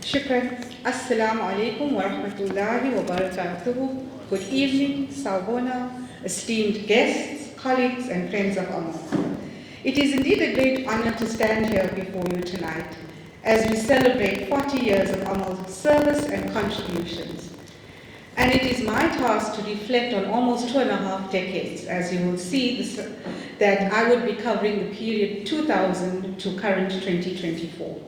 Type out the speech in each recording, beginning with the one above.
Shukran. Assalamu alaikum wa rahmatullahi wa barakatuhu. Good evening, Sawbona, esteemed guests, colleagues, and friends of AMAL. It is indeed a great honor to stand here before you tonight as we celebrate 40 years of AMAL's service and contributions. And it is my task to reflect on almost 2.5 decades, as you will see that I would be covering the period 2000 to current 2024.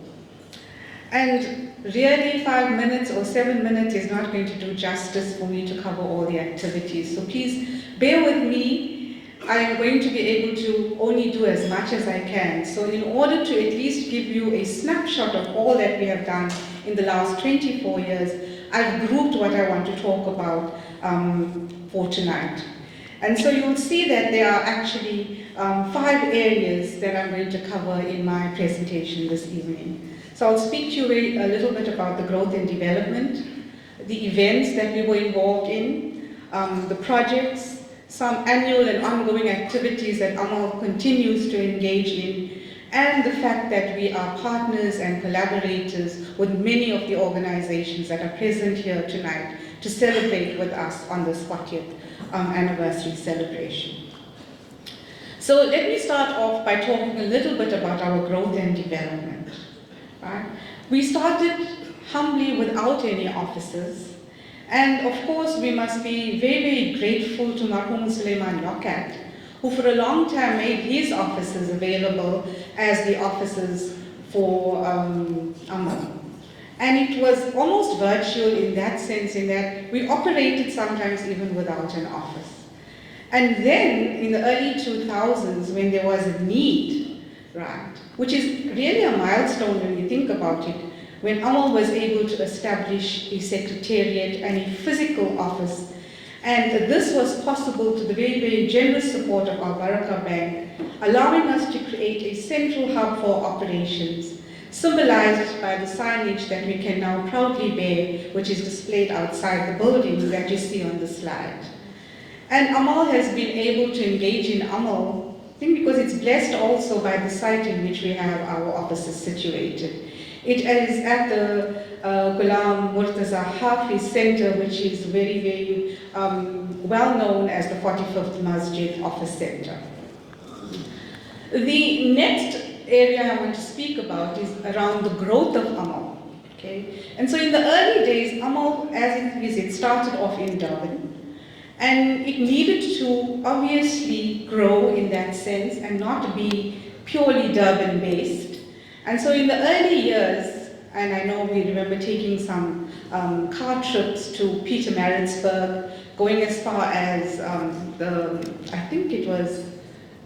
And really 5 minutes or 7 minutes is not going to do justice for me to cover all the activities. So please bear with me. I am going to be able to only do as much as I can. So in order to at least give you a snapshot of all that we have done in the last 24 years, I've grouped what I want to talk about for tonight. And so you'll see that there are actually 5 areas that I'm going to cover in my presentation this evening. So I'll speak to you a little bit about the growth and development, the events that we were involved in, the projects, some annual and ongoing activities that AMAL continues to engage in, and the fact that we are partners and collaborators with many of the organizations that are present here tonight to celebrate with us on this 40th anniversary celebration. So let me start off by talking a little bit about our growth and development. Right? We started humbly without any offices, and of course we must be very, very grateful to Marhum Suleiman Lokat, who for a long time made his offices available as the offices for AMAL. And it was almost virtual in that sense, in that we operated sometimes even without an office. And then in the early 2000s, when there was a need, right, which is really a milestone when you think about it, when AMAL was able to establish a secretariat and a physical office. And this was possible to the very, very generous support of our Barakah Bank, allowing us to create a central hub for operations, symbolized by the signage that we can now proudly bear, which is displayed outside the building that you see on the slide. And AMAL has been able to engage in AMAL, I think because it's blessed also by the site in which we have our offices situated. It is at the Ghulam Murtaza Hafiz Center, which is very, very well known as the 45th Masjid Office Center. The next area I want to speak about is around the growth of AMAL. Okay? And so in the early days, AMAL, as it started off in Durban, and it needed to obviously grow in that sense and not be purely Durban-based. And so in the early years, and I know we remember taking some car trips to Pietermaritzburg, going as far as I think it was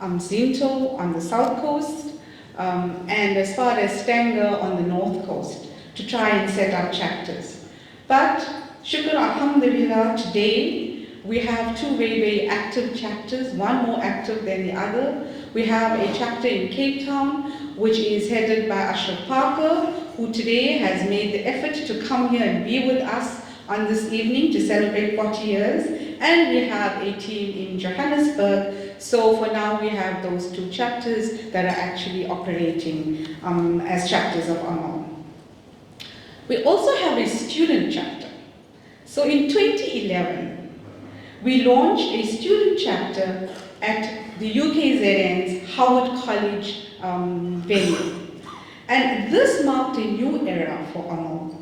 Zinto on the south coast, and as far as Stanger on the north coast, to try and set up chapters. But shukr alhamdulillah, today, we have 2 very, very active chapters, one more active than the other. We have a chapter in Cape Town, which is headed by Ashraf Parker, who today has made the effort to come here and be with us on this evening to celebrate 40 years. And we have a team in Johannesburg. So for now, we have those 2 chapters that are actually operating as chapters of AMAL. We also have a student chapter. So in 2011, we launched a student chapter at the UKZN's Howard College venue. And this marked a new era for AMAL,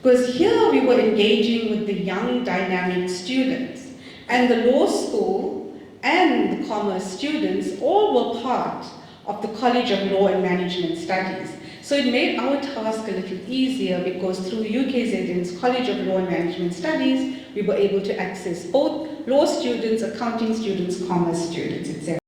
because here we were engaging with the young dynamic students, and the law school and the commerce students all were part of the College of Law and Management Studies. So it made our task a little easier, because through UKZN's College of Law and Management Studies, we were able to access both law students, accounting students, commerce students, etc.